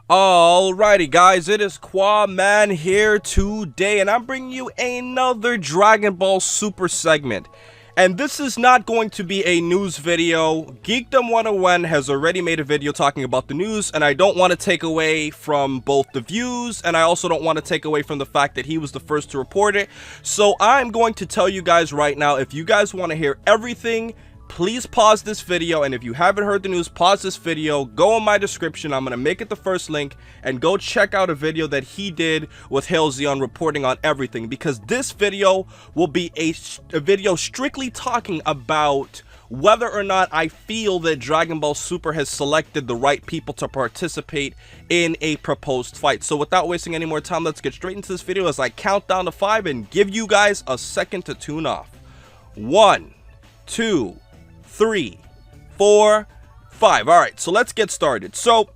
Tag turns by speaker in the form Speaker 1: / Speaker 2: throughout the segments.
Speaker 1: Alrighty guys, it is Qaaman here today, and I'm bringing you another Dragon Ball Super segment. And this is not going to be a news video. Geekdom 101 has already made a video talking about the news, and I don't want to take away from both the views, and I also don't want to take away from the fact that he was the first to report it. So I'm going to tell you guys right now, if you guys want to hear everything, please pause this video, and if you haven't heard the news, pause this video, go in my description, I'm going to make it the first link, and go check out a video that he did with Halcyon reporting on everything, because this video will be a video strictly talking about whether or not I feel that Dragon Ball Super has selected the right people to participate in a proposed fight. So without wasting any more time, let's get straight into this video as I count down to 5 and give you guys a second to tune off. 1, 2, 3, 4, 5. All right, so let's get started. So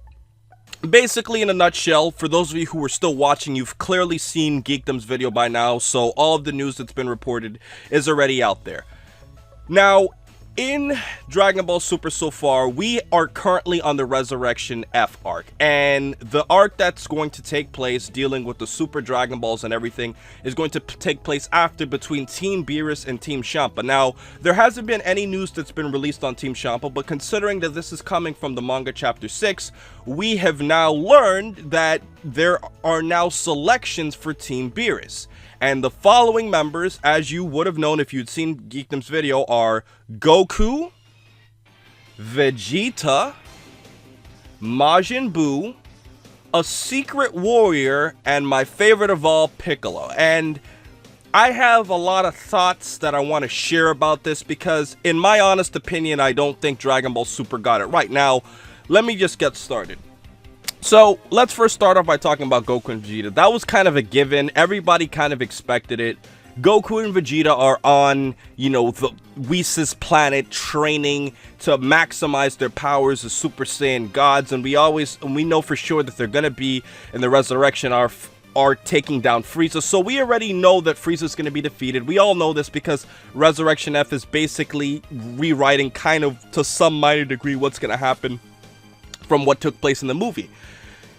Speaker 1: basically, in a nutshell, for those of you who are still watching, you've clearly seen Geekdom's video by now, so all of the news that's been reported is already out there. Now, in Dragon Ball Super so far, we are currently on the Resurrection F arc, and the arc that's going to take place dealing with the Super Dragon Balls and everything is going to take place after between Team Beerus and Team Champa. Now, there hasn't been any news that's been released on Team Champa, but considering that this is coming from the manga chapter 6, we have now learned that there are now selections for Team Beerus. And the following members, as you would have known if you'd seen Geekdom's video, are Goku, Vegeta, Majin Buu, a secret warrior, and my favorite of all, Piccolo. And I have a lot of thoughts that I want to share about this because, in my honest opinion, I don't think Dragon Ball Super got it right. Now, let me just get started. So, let's first start off by talking about Goku and Vegeta. That was kind of a given. Everybody kind of expected it. Goku and Vegeta are on, the Whis' planet training to maximize their powers as Super Saiyan gods. And we know for sure that they're going to be in the Resurrection arc taking down Frieza. So we already know that Frieza's going to be defeated. We all know this because Resurrection F is basically rewriting kind of to some minor degree what's going to happen from what took place in the movie.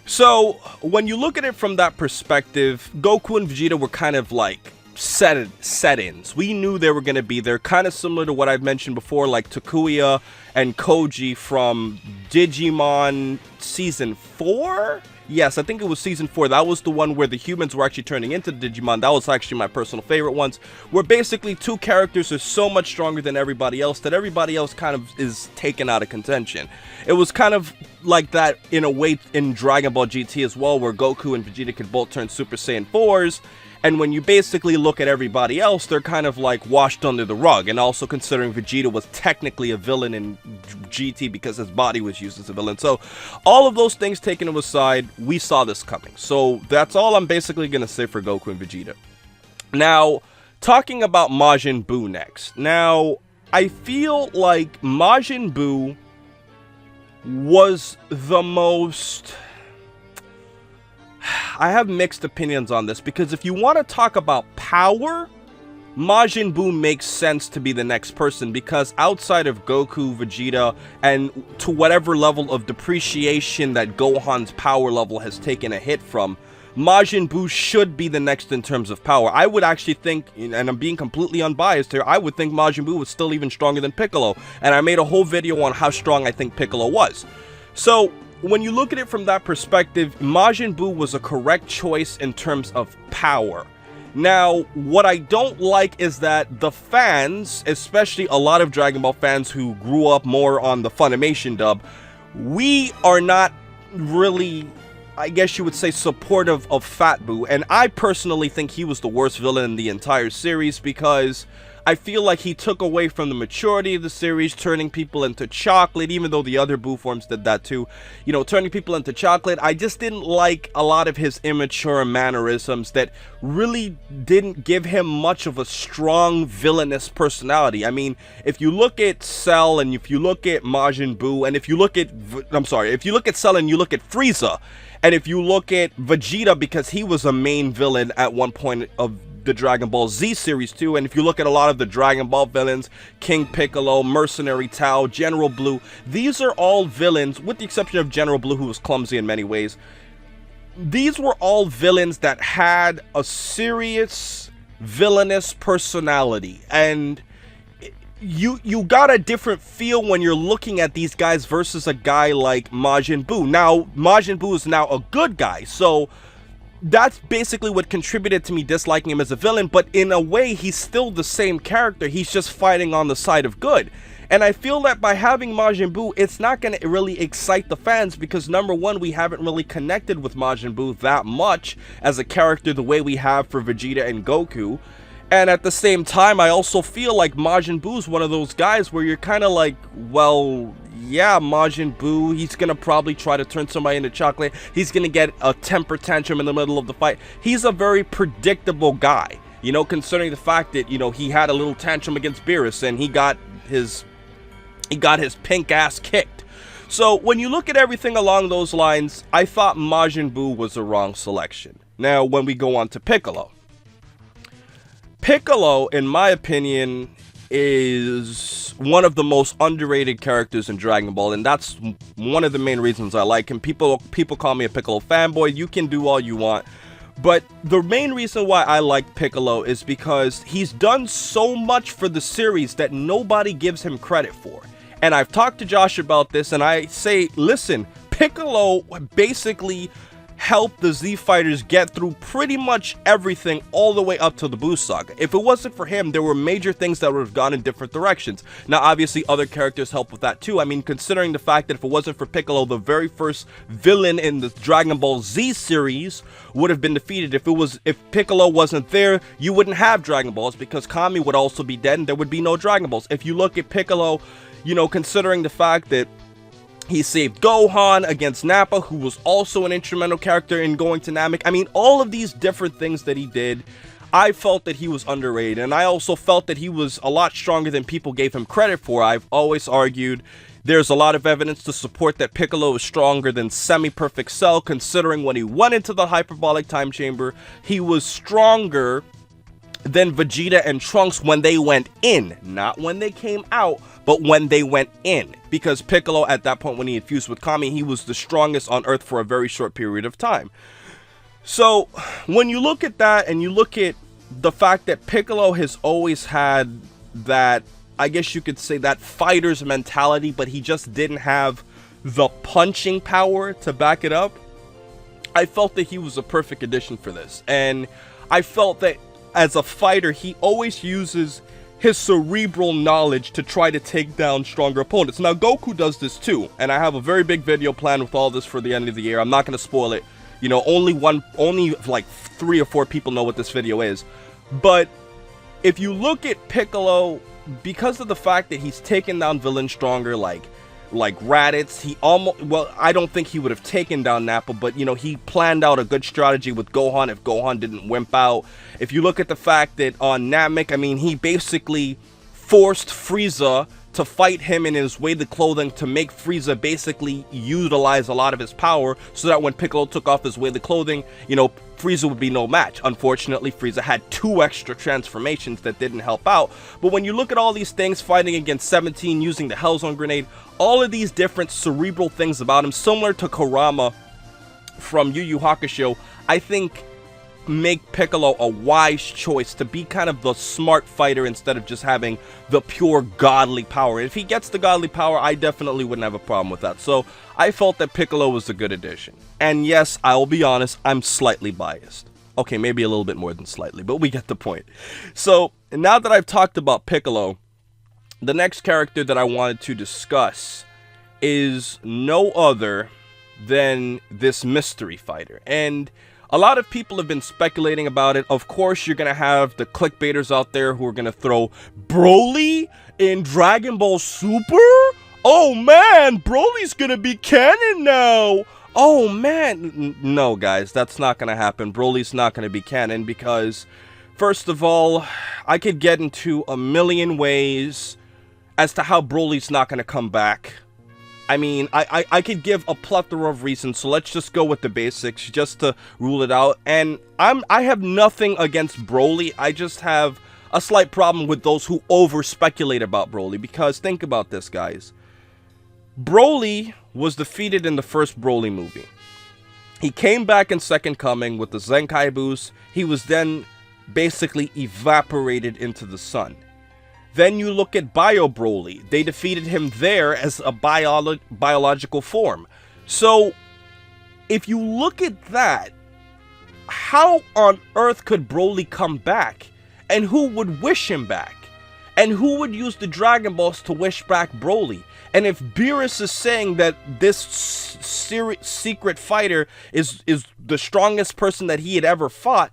Speaker 1: So, when you look at it from that perspective, Goku and Vegeta were kind of like set-ins. We knew they were going to be there, kind of similar to what I've mentioned before, like Takuya and Koji from Digimon Season 4? Yes, I think it was Season 4. That was the one where the humans were actually turning into Digimon. That was actually my personal favorite ones, where basically two characters are so much stronger than everybody else that everybody else kind of is taken out of contention. It was kind of like that in a way in Dragon Ball GT as well, where Goku and Vegeta could both turn Super Saiyan 4s, and when you basically look at everybody else, they're kind of like washed under the rug. And also considering Vegeta was technically a villain in GT because his body was used as a villain. So all of those things taken aside, we saw this coming. So that's all I'm basically going to say for Goku and Vegeta. Now, talking about Majin Buu next. Now, I feel like Majin Buu was the most... I have mixed opinions on this, because if you want to talk about power, Majin Buu makes sense to be the next person, because outside of Goku, Vegeta, and to whatever level of depreciation that Gohan's power level has taken a hit from, Majin Buu should be the next in terms of power. I would actually think, and I'm being completely unbiased here, I would think Majin Buu was still even stronger than Piccolo, and I made a whole video on how strong I think Piccolo was. So, when you look at it from that perspective, Majin Buu was a correct choice in terms of power. Now, what I don't like is that the fans, especially a lot of Dragon Ball fans who grew up more on the Funimation dub, we are not really, I guess you would say, supportive of Fat Buu. And I personally think he was the worst villain in the entire series, because I feel like he took away from the maturity of the series, turning people into chocolate, even though the other Buu forms did that too. Turning people into chocolate. I just didn't like a lot of his immature mannerisms that really didn't give him much of a strong villainous personality. I mean, if you look at Cell and if you look at Majin Buu, and if you look at, if you look at Cell and you look at Frieza, and if you look at Vegeta, because he was a main villain at one point of the Dragon Ball Z series too, and if you look at a lot of the Dragon Ball villains, King Piccolo, Mercenary Tao, General Blue, these are all villains, with the exception of General Blue, who was clumsy in many ways. these were all villains that had a serious villainous personality, and you got a different feel when you're looking at these guys versus a guy like Majin Buu. Now, Majin Buu is now a good guy, so that's basically what contributed to me disliking him as a villain, but in a way, he's still the same character. He's just fighting on the side of good. And I feel that by having Majin Buu, it's not going to really excite the fans because, number one, we haven't really connected with Majin Buu that much as a character the way we have for Vegeta and Goku. And at the same time, I also feel like Majin Buu's one of those guys where you're kind of like, well, yeah, Majin Buu, he's going to probably try to turn somebody into chocolate. He's going to get a temper tantrum in the middle of the fight. He's a very predictable guy, you know, considering the fact that, you know, he had a little tantrum against Beerus and he got his pink ass kicked. So when you look at everything along those lines, I thought Majin Buu was the wrong selection. Now, when we go on to Piccolo, in my opinion, is one of the most underrated characters in Dragon Ball, and that's one of the main reasons I like him. People call me a Piccolo fanboy. You can do all you want. But the main reason why I like Piccolo is because he's done so much for the series that nobody gives him credit for. And I've talked to Josh about this, and I say, listen, Piccolo basically helped the Z Fighters get through pretty much everything all the way up to the Buu Saga. If it wasn't for him, there were major things that would have gone in different directions. Now, obviously, other characters help with that too. I mean, considering the fact that if it wasn't for Piccolo, the very first villain in the Dragon Ball Z series would have been defeated. If Piccolo wasn't there, you wouldn't have Dragon Balls because Kami would also be dead and there would be no Dragon Balls. If you look at Piccolo, you know, considering the fact that he saved Gohan against Nappa, who was also an instrumental character in going to Namek. I mean, all of these different things that he did, I felt that he was underrated. And I also felt that he was a lot stronger than people gave him credit for. I've always argued there's a lot of evidence to support that Piccolo is stronger than Semi-Perfect Cell, considering when he went into the Hyperbolic Time Chamber, he was stronger than Vegeta and Trunks when they went in. Not when they came out, but when they went in. Because Piccolo, at that point when he had fused with Kami, he was the strongest on Earth for a very short period of time. So, when you look at that, and you look at the fact that Piccolo has always had that, I guess you could say, that fighter's mentality, but he just didn't have the punching power to back it up, I felt that he was a perfect addition for this. And I felt that as a fighter, he always uses his cerebral knowledge to try to take down stronger opponents. Now, Goku does this too, and I have a very big video planned with all this for the end of the year. I'm not going to spoil it. You know, only like 3 or 4 people know what this video is. But if you look at Piccolo, because of the fact that he's taken down villains stronger, like Raditz, he almost, well, I don't think he would have taken down Nappa, but, you know, he planned out a good strategy with Gohan if Gohan didn't wimp out. If you look at the fact that on Namek, I mean, he basically forced Frieza to fight him in his way the clothing to make Frieza basically utilize a lot of his power so that when Piccolo took off his way the clothing, you know, Frieza would be no match. Unfortunately, Frieza had 2 extra transformations that didn't help out. But when you look at all these things, fighting against 17, using the Hellzone Grenade, all of these different cerebral things about him, similar to Kurama from Yu Yu Hakusho, I think make Piccolo a wise choice to be kind of the smart fighter instead of just having the pure godly power. If he gets the godly power, I definitely wouldn't have a problem with that. So I felt that Piccolo was a good addition. And yes, I'll be honest, I'm slightly biased. Okay, maybe a little bit more than slightly, but we get the point. So now that I've talked about Piccolo, the next character that I wanted to discuss is no other than this mystery fighter. And a lot of people have been speculating about it. Of course, you're going to have the clickbaiters out there who are going to throw Broly in Dragon Ball Super? Oh man, Broly's going to be canon now. Oh man. No, guys, that's not going to happen. Broly's not going to be canon because, first of all, I could get into a million ways as to how Broly's not going to come back. I mean, I could give a plethora of reasons, so let's just go with the basics just to rule it out. And I have nothing against Broly. I just have a slight problem with those who over-speculate about Broly, because think about this, guys. Broly was defeated in the first Broly movie. He came back in Second Coming with the Zenkai boost. He was then basically evaporated into the sun. Then you look at Bio Broly. They defeated him there as a biological form. So, if you look at that, how on earth could Broly come back? And who would wish him back? And who would use the Dragon Balls to wish back Broly? And if Beerus is saying that this secret fighter is the strongest person that he had ever fought,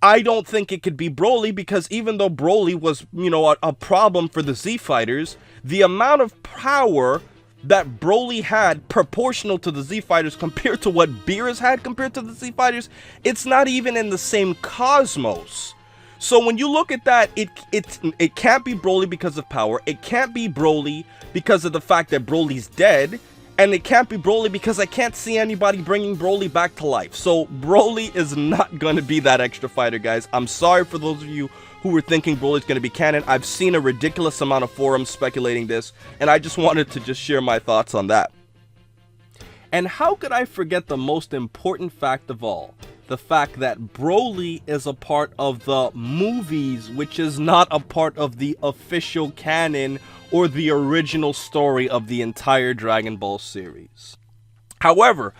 Speaker 1: I don't think it could be Broly, because even though Broly was, you know, a problem for the Z Fighters, the amount of power that Broly had proportional to the Z Fighters compared to what Beerus had compared to the Z Fighters, it's not even in the same cosmos. So when you look at that, it can't be Broly because of power, it can't be Broly because of the fact that Broly's dead, and it can't be Broly because I can't see anybody bringing Broly back to life. So Broly is not going to be that extra fighter, guys. I'm sorry for those of you who were thinking Broly's going to be canon. I've seen a ridiculous amount of forums speculating this, and I just wanted to just share my thoughts on that. And how could I forget the most important fact of all? The fact that Broly is a part of the movies, which is not a part of the official canon or the original story of the entire Dragon Ball series. However,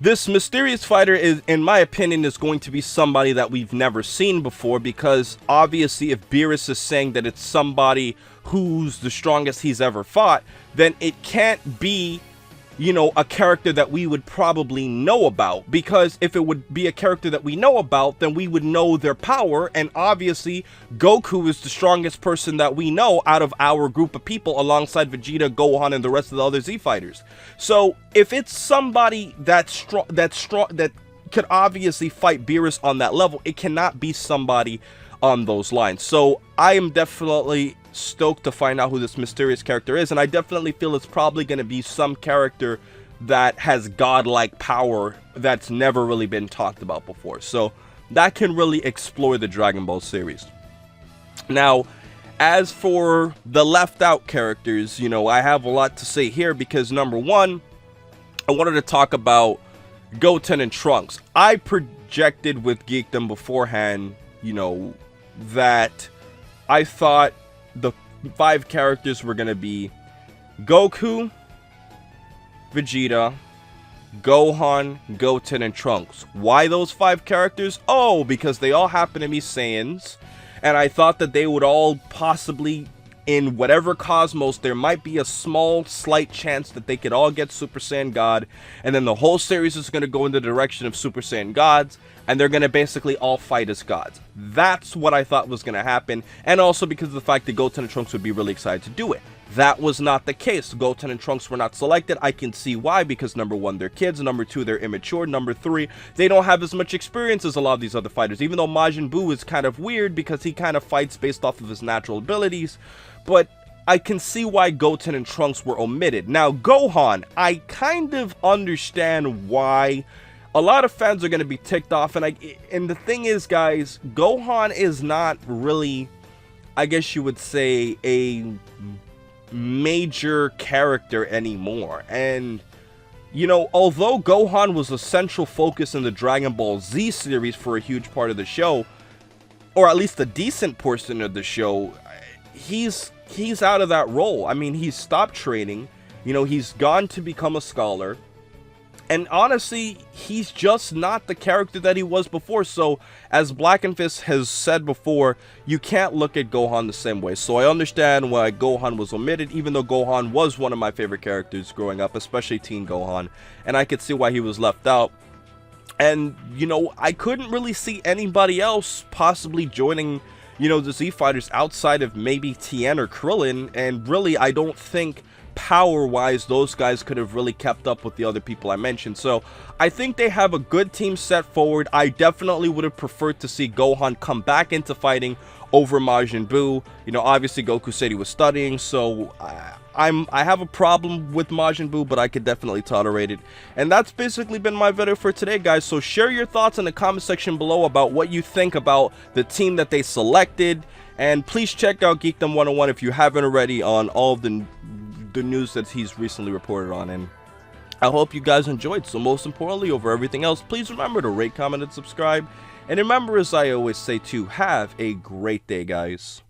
Speaker 1: this mysterious fighter is, in my opinion, is going to be somebody that we've never seen before, because obviously if Beerus is saying that it's somebody who's the strongest he's ever fought, then it can't be, you know, a character that we would probably know about, because if it would be a character that we know about, then we would know their power, and obviously Goku is the strongest person that we know out of our group of people, alongside Vegeta, Gohan, and the rest of the other Z fighters. So if it's somebody that's strong that could obviously fight Beerus on that level, it cannot be somebody on those lines. So I am definitely stoked to find out who this mysterious character is, and I definitely feel it's probably going to be some character that has godlike power that's never really been talked about before. So that can really explore the Dragon Ball series. Now, as for the left out characters, you know, I have a lot to say here, because number one, I wanted to talk about Goten and Trunks. I projected with Geekdom beforehand, you know, that I thought the 5 characters were going to be Goku, Vegeta, Gohan, Goten, and Trunks. Why those 5 characters? Oh, because they all happen to be Saiyans, and I thought that they would all possibly, in whatever cosmos, there might be a small, slight chance that they could all get Super Saiyan God, and then the whole series is going to go in the direction of Super Saiyan Gods, and they're going to basically all fight as gods. That's what I thought was going to happen, and also because of the fact that Goten and Trunks would be really excited to do it. That was not the case. Goten and Trunks were not selected. I can see why, because number 1, they're kids, number 2, they're immature, number 3, they don't have as much experience as a lot of these other fighters, even though Majin Buu is kind of weird because he kind of fights based off of his natural abilities, but I can see why Goten and Trunks were omitted. Now, Gohan, I kind of understand why a lot of fans are going to be ticked off, and the thing is, guys, Gohan is not really, I guess you would say, a major character anymore. And, you know, although Gohan was a central focus in the Dragon Ball Z series for a huge part of the show, or at least a decent portion of the show, he's out of that role. I mean, he's stopped training, you know, he's gone to become a scholar, and honestly, he's just not the character that he was before. So, as Blackenfist has said before, you can't look at Gohan the same way. So I understand why Gohan was omitted, even though Gohan was one of my favorite characters growing up, especially Teen Gohan, and I could see why he was left out. And, you know, I couldn't really see anybody else possibly joining, you know, the Z Fighters outside of maybe Tien or Krillin, and really, I don't think power-wise those guys could have really kept up with the other people I mentioned. So I think they have a good team set forward. I definitely would have preferred to see Gohan come back into fighting over Majin Buu. You know, obviously Goku said he was studying, so I have a problem with Majin Buu, but I could definitely tolerate it. And that's basically been my video for today, guys. So share your thoughts in the comment section below about what you think about the team that they selected, and please check out Geekdom 101 if you haven't already on all of the news that he's recently reported on. And I hope you guys enjoyed. So most importantly, over everything else, please remember to rate, comment, and subscribe. And remember, as I always say, to have a great day, guys.